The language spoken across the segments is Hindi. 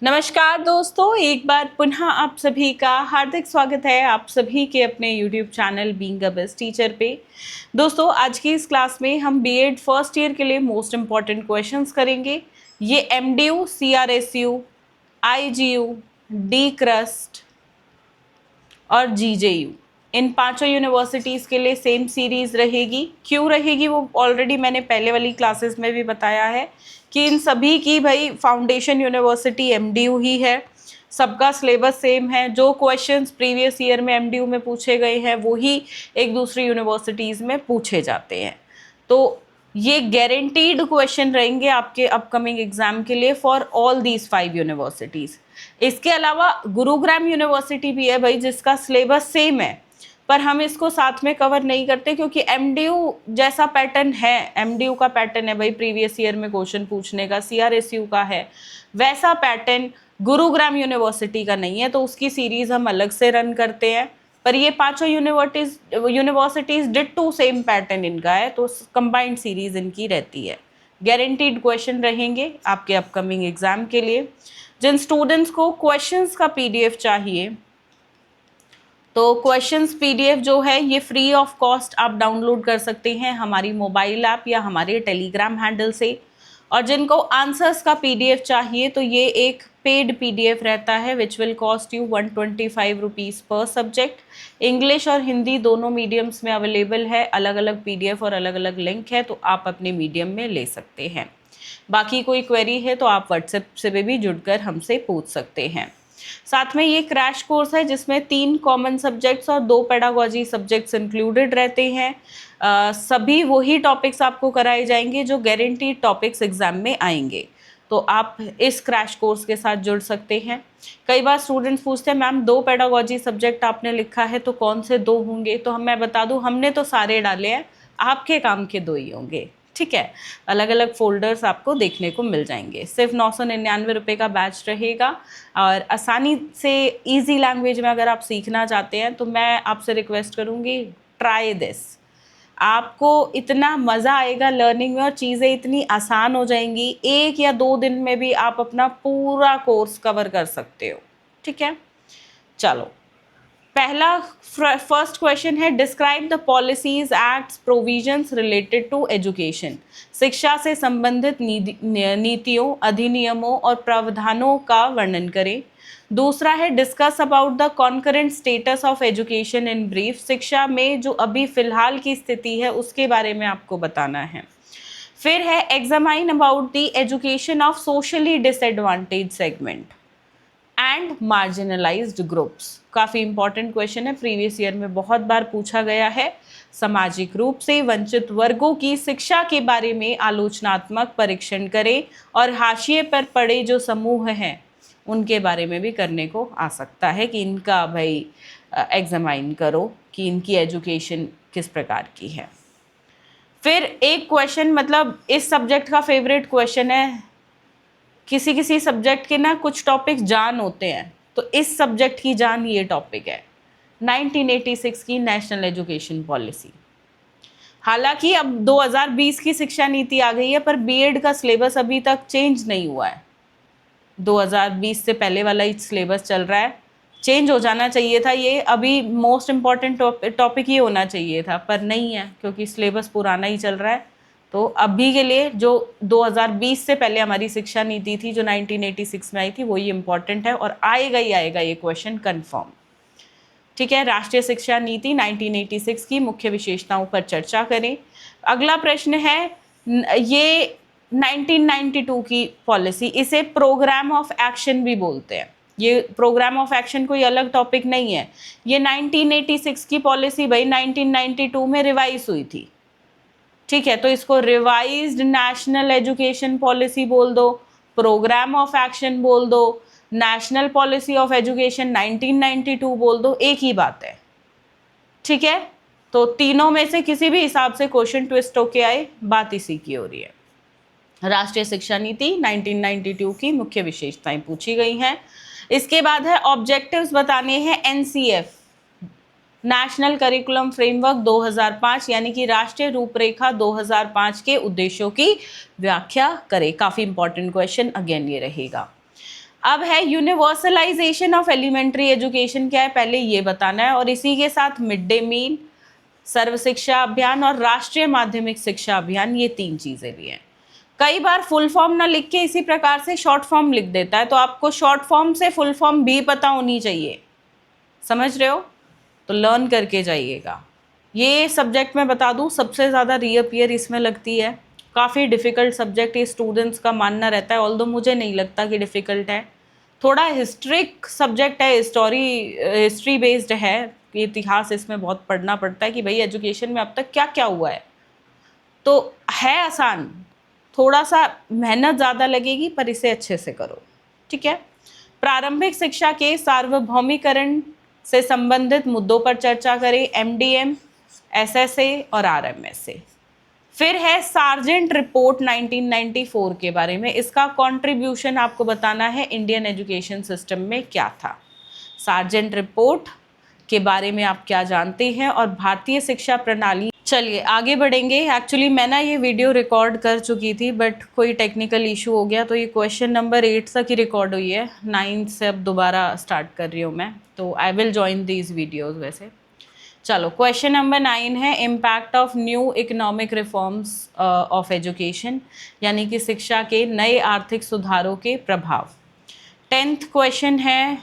नमस्कार दोस्तों, एक बार पुनः आप सभी का हार्दिक स्वागत है आप सभी के अपने YouTube channel being a best teacher पे। दोस्तों, आज की इस क्लास में हम बीएड फर्स्ट ईयर के लिए मोस्ट इम्पॉर्टेंट क्वेश्चंस करेंगे। ये MDU, CRSU, IGU, D crust और जीजेयू, इन पांचों यूनिवर्सिटीज़ के लिए सेम सीरीज़ रहेगी। क्यों रहेगी वो ऑलरेडी मैंने पहले वाली क्लासेस में भी बताया है कि इन सभी की भाई फाउंडेशन यूनिवर्सिटी एमडीयू ही है, सबका सिलेबस सेम है। जो क्वेश्चंस प्रीवियस ईयर में एमडीयू में पूछे गए हैं वो ही एक दूसरी यूनिवर्सिटीज़ में पूछे जाते हैं। तो ये गारंटीड क्वेश्चन रहेंगे आपके अपकमिंग एग्जाम के लिए फॉर ऑल दीज 5 यूनिवर्सिटीज़। इसके अलावा गुरुग्राम यूनिवर्सिटी भी है भाई, जिसका सिलेबस सेम है, पर हम इसको साथ में कवर नहीं करते क्योंकि एमडीयू जैसा पैटर्न है, एमडीयू का पैटर्न है भाई प्रीवियस ईयर में क्वेश्चन पूछने का, सीआरएसयू का है, वैसा पैटर्न गुरुग्राम यूनिवर्सिटी का नहीं है, तो उसकी सीरीज हम अलग से रन करते हैं। पर ये पांचों यूनिवर्सिटीज डिट्टो सेम पैटर्न इनका है, तो कंबाइंड सीरीज इनकी रहती है। गारंटीड क्वेश्चन रहेंगे आपके अपकमिंग एग्जाम के लिए। जिन स्टूडेंट्स को क्वेश्चंस का पीडीएफ चाहिए, तो क्वेश्चंस पीडीएफ जो है ये फ्री ऑफ कॉस्ट आप डाउनलोड कर सकते हैं हमारी मोबाइल ऐप या हमारे टेलीग्राम हैंडल से। और जिनको आंसर्स का पीडीएफ चाहिए तो ये एक पेड पीडीएफ रहता है which will cost you 125 rupees पर सब्जेक्ट। इंग्लिश और हिंदी दोनों मीडियम्स में अवेलेबल है, अलग अलग पीडीएफ और अलग अलग लिंक है, तो आप अपने मीडियम में ले सकते हैं। बाकी कोई क्वेरी है तो आप व्हाट्सएप से भी जुड़कर हमसे पूछ सकते हैं। साथ में ये क्रैश कोर्स है जिसमें 3 कॉमन सब्जेक्ट्स और 2 पेडागोजी सब्जेक्ट्स इंक्लूडेड रहते हैं। सभी वही टॉपिक्स आपको कराए जाएंगे जो गारंटीड टॉपिक्स एग्जाम में आएंगे, तो आप इस क्रैश कोर्स के साथ जुड़ सकते हैं। कई बार स्टूडेंट्स पूछते हैं मैम 2 पेडागोजी सब्जेक्ट आपने लिखा है तो कौन से 2 होंगे, तो मैं बता दूं हमने तो सारे डाले हैं, आपके काम के 2 ही होंगे। ठीक है, अलग अलग फोल्डर्स आपको देखने को मिल जाएंगे। सिर्फ 999 रुपये का बैच रहेगा और आसानी से इजी लैंग्वेज में अगर आप सीखना चाहते हैं तो मैं आपसे रिक्वेस्ट करूँगी, ट्राई दिस। आपको इतना मज़ा आएगा लर्निंग में और चीज़ें इतनी आसान हो जाएंगी, 1 या 2 दिन में भी आप अपना पूरा कोर्स कवर कर सकते हो। ठीक है, चलो पहला फर्स्ट क्वेश्चन है, describe the policies acts provisions related to education. शिक्षा से संबंधित नीतियों, अधिनियमों और प्रावधानों का वर्णन करें। दूसरा है, discuss about the concurrent status of education in brief. शिक्षा में जो अभी फिलहाल की स्थिति है उसके बारे में आपको बताना है। फिर है, examine about the education of socially disadvantage segment and marginalised groups. काफ़ी इंपॉर्टेंट क्वेश्चन है, प्रीवियस ईयर में बहुत बार पूछा गया है। सामाजिक रूप से वंचित वर्गों की शिक्षा के बारे में आलोचनात्मक परीक्षण करें और हाशिए पर पड़े जो समूह हैं उनके बारे में भी करने को आ सकता है कि इनका भाई एग्जामाइन करो कि इनकी एजुकेशन किस प्रकार की है। फिर एक क्वेश्चन, मतलब इस सब्जेक्ट का फेवरेट क्वेश्चन है, किसी किसी सब्जेक्ट के ना कुछ टॉपिक्स जान होते हैं, तो इस सब्जेक्ट की जान ये टॉपिक है, 1986 की नेशनल एजुकेशन पॉलिसी। हालांकि अब 2020 की शिक्षा नीति आ गई है पर बीएड का सिलेबस अभी तक चेंज नहीं हुआ है। 2020 से पहले वाला ही सिलेबस चल रहा है, चेंज हो जाना चाहिए था। ये अभी मोस्ट इम्पॉर्टेंट टॉपिक ही होना चाहिए था, पर नहीं है क्योंकि सिलेबस पुराना ही चल रहा है। तो अभी के लिए जो 2020 से पहले हमारी शिक्षा नीति थी जो 1986 में आई थी वही इम्पॉर्टेंट है और आएगा ही आएगा ये क्वेश्चन कंफर्म। ठीक है, राष्ट्रीय शिक्षा नीति 1986 की मुख्य विशेषताओं पर चर्चा करें। अगला प्रश्न है, ये 1992 की पॉलिसी, इसे प्रोग्राम ऑफ एक्शन भी बोलते हैं। ये प्रोग्राम ऑफ एक्शन कोई अलग टॉपिक नहीं है, ये 1986 की पॉलिसी भाई 1992 में रिवाइज हुई थी। ठीक है, तो इसको रिवाइज्ड नेशनल एजुकेशन पॉलिसी बोल दो, प्रोग्राम ऑफ एक्शन बोल दो, नेशनल पॉलिसी ऑफ एजुकेशन 1992 बोल दो, एक ही बात है। ठीक है, तो तीनों में से किसी भी हिसाब से क्वेश्चन ट्विस्ट होके आए, बात इसी की हो रही है। राष्ट्रीय शिक्षा नीति 1992 की मुख्य विशेषताएं पूछी गई हैं। इसके बाद है, ऑब्जेक्टिव्स बताने हैं एनसीएफ, नेशनल करिकुलम फ्रेमवर्क 2005, यानी कि राष्ट्रीय रूपरेखा 2005 के उद्देश्यों की व्याख्या करें। काफ़ी इंपॉर्टेंट क्वेश्चन अगेन ये रहेगा। अब है यूनिवर्सलाइजेशन ऑफ एलिमेंट्री एजुकेशन, क्या है पहले ये बताना है, और इसी के साथ मिड डे मील, सर्व शिक्षा अभियान और राष्ट्रीय माध्यमिक शिक्षा अभियान, ये 3 चीजें भी हैं। कई बार फुल फॉर्म ना लिख के इसी प्रकार से शॉर्ट फॉर्म लिख देता है, तो आपको शॉर्ट फॉर्म से फुल फॉर्म भी पता होनी चाहिए, समझ रहे हो, तो लर्न करके जाइएगा। ये सब्जेक्ट मैं बता दूं सबसे ज़्यादा रीअपियर इसमें लगती है, काफ़ी डिफ़िकल्ट सब्जेक्ट ये स्टूडेंट्स का मानना रहता है, ऑल्दो मुझे नहीं लगता कि डिफ़िकल्ट है। थोड़ा हिस्ट्रिक सब्जेक्ट है, हिस्ट्री बेस्ड है, इतिहास इसमें बहुत पढ़ना पड़ता है कि भाई एजुकेशन में अब तक क्या क्या हुआ है, तो है आसान, थोड़ा सा मेहनत ज़्यादा लगेगी पर इसे अच्छे से करो, ठीक है। प्रारंभिक शिक्षा के सार्वभौमिकरण से संबंधित मुद्दों पर चर्चा करें, एमडीएम, एसएसए और आरएमएसए। फिर है सार्जेंट रिपोर्ट 1994 के बारे में, इसका कंट्रीब्यूशन आपको बताना है इंडियन एजुकेशन सिस्टम में क्या था। सार्जेंट रिपोर्ट के बारे में आप क्या जानते हैं और भारतीय शिक्षा प्रणाली। चलिए आगे बढ़ेंगे। एक्चुअली मैं ना ये वीडियो रिकॉर्ड कर चुकी थी बट कोई टेक्निकल इशू हो गया, तो ये क्वेश्चन नंबर 8 तक ही रिकॉर्ड हुई है, 9 से अब दोबारा स्टार्ट कर रही हूँ मैं, तो I will join these videos वैसे। चलो क्वेश्चन नंबर 9 है impact of new economic reforms of education, यानी कि शिक्षा के नए आर्थिक सुधारों के प्रभाव। 10th क्वेश्चन है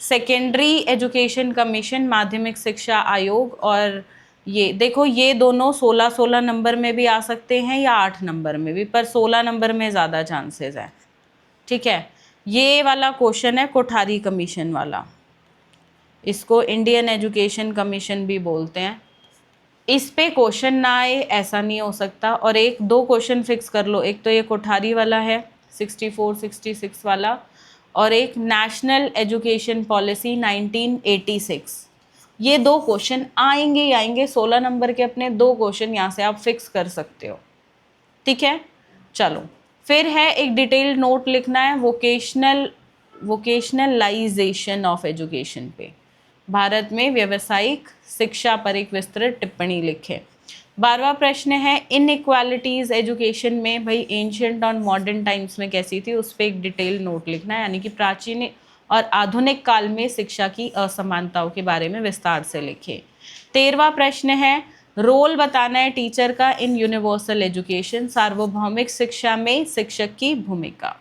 सेकेंडरी एजुकेशन कमीशन, माध्यमिक शिक्षा आयोग, और ये देखो ये दोनों 16 नंबर में भी आ सकते हैं या 8 नंबर में भी, पर 16 नंबर में ज़्यादा चांसेस हैं, ठीक है। ये वाला क्वेश्चन है कोठारी कमीशन वाला, इसको इंडियन एजुकेशन कमीशन भी बोलते हैं। इस पे क्वेश्चन ना आए ऐसा नहीं हो सकता, और 1-2 क्वेश्चन फिक्स कर लो, एक तो ये कोठारी वाला है 64-66 वाला, और एक नेशनल एजुकेशन पॉलिसी 1986। ये 2 क्वेश्चन आएंगे ही आएंगे, 16 नंबर के अपने 2 क्वेश्चन यहाँ से आप फिक्स कर सकते हो, ठीक है। चलो फिर है एक डिटेल्ड नोट लिखना है वोकेशनलाइजेशन ऑफ एजुकेशन पे, भारत में व्यावसायिक शिक्षा पर एक विस्तृत टिप्पणी लिखें। 12वां प्रश्न है इनइक्वालिटीज़ एजुकेशन में, भाई एंशियंट और मॉडर्न टाइम्स में कैसी थी, उस पर एक डिटेल नोट लिखना है, यानी कि प्राचीन और आधुनिक काल में शिक्षा की असमानताओं के बारे में विस्तार से लिखें। 13वां प्रश्न है रोल बताना है टीचर का इन यूनिवर्सल एजुकेशन, सार्वभौमिक शिक्षा में शिक्षक की भूमिका।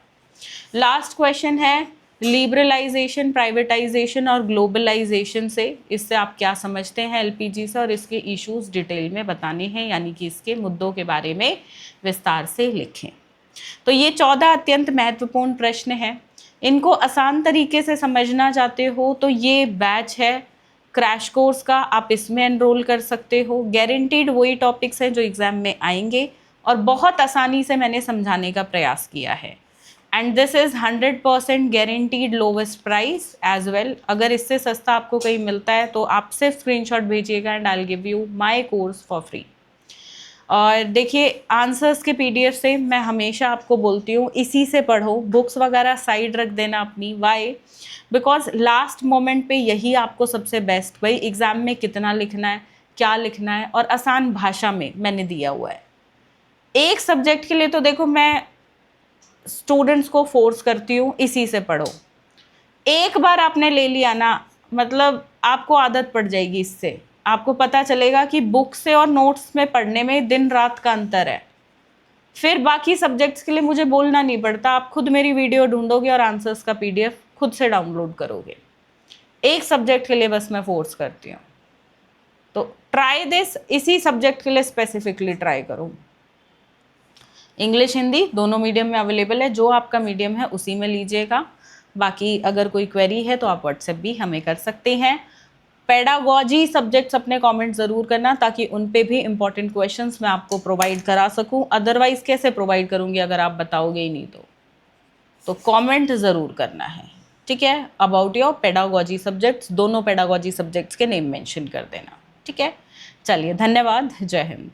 लास्ट क्वेश्चन है लिबरलाइजेशन, प्राइवेटाइजेशन और ग्लोबलाइजेशन से, इससे आप क्या समझते हैं एलपीजी से, और इसके इश्यूज डिटेल में बताने हैं, यानी कि इसके मुद्दों के बारे में विस्तार से लिखें। तो ये 14 अत्यंत महत्वपूर्ण प्रश्न हैं, इनको आसान तरीके से समझना चाहते हो तो ये बैच है क्रैश कोर्स का, आप इसमें एनरोल कर सकते हो। गारंटीड वही टॉपिक्स हैं जो एग्ज़ाम में आएंगे, और बहुत आसानी से मैंने समझाने का प्रयास किया है, and this is 100% guaranteed lowest price as well. अगर इससे सस्ता आपको कहीं मिलता है तो आप सिर्फ स्क्रीनशॉट भेजिएगा and I will give you my course for free. और देखिए आंसर्स के पीडीएफ से मैं हमेशा आपको बोलती हूँ इसी से पढ़ो, बुक्स वगैरह साइड रख देना अपनी। वाई? बिकॉज लास्ट मोमेंट पे यही आपको सबसे बेस्ट, भाई एग्ज़ाम में कितना लिखना है, क्या लिखना है, और आसान भाषा में मैंने दिया हुआ है। एक सब्जेक्ट के लिए तो देखो मैं स्टूडेंट्स को फोर्स करती हूँ इसी से पढ़ो, एक बार आपने ले लिया ना, मतलब आपको आदत पड़ जाएगी, इससे आपको पता चलेगा कि बुक से और नोट्स में पढ़ने में दिन रात का अंतर है। फिर बाकी सब्जेक्ट्स के लिए मुझे बोलना नहीं पड़ता, आप खुद मेरी वीडियो ढूंढोगे और आंसर्स का पीडीएफ खुद से डाउनलोड करोगे। एक सब्जेक्ट के लिए बस मैं फोर्स करती हूँ, तो ट्राई दिस, इसी सब्जेक्ट के लिए स्पेसिफिकली ट्राई करो। इंग्लिश हिंदी दोनों मीडियम में अवेलेबल है, जो आपका मीडियम है उसी में लीजिएगा। बाकी अगर कोई क्वेरी है तो आप व्हाट्सएप भी हमें कर सकते हैं। पेडागॉजी सब्जेक्ट्स अपने कमेंट ज़रूर करना, ताकि उन पे भी इंपॉर्टेंट क्वेश्चंस मैं आपको प्रोवाइड करा सकूं। अदरवाइज़ कैसे प्रोवाइड करूंगी अगर आप बताओगे ही नहीं तो कमेंट ज़रूर करना है, ठीक है। अबाउट योर पेडागॉजी सब्जेक्ट्स, दोनों पेडागॉजी सब्जेक्ट्स के नेम मेंशन कर देना, ठीक है। चलिए धन्यवाद, जय हिंद।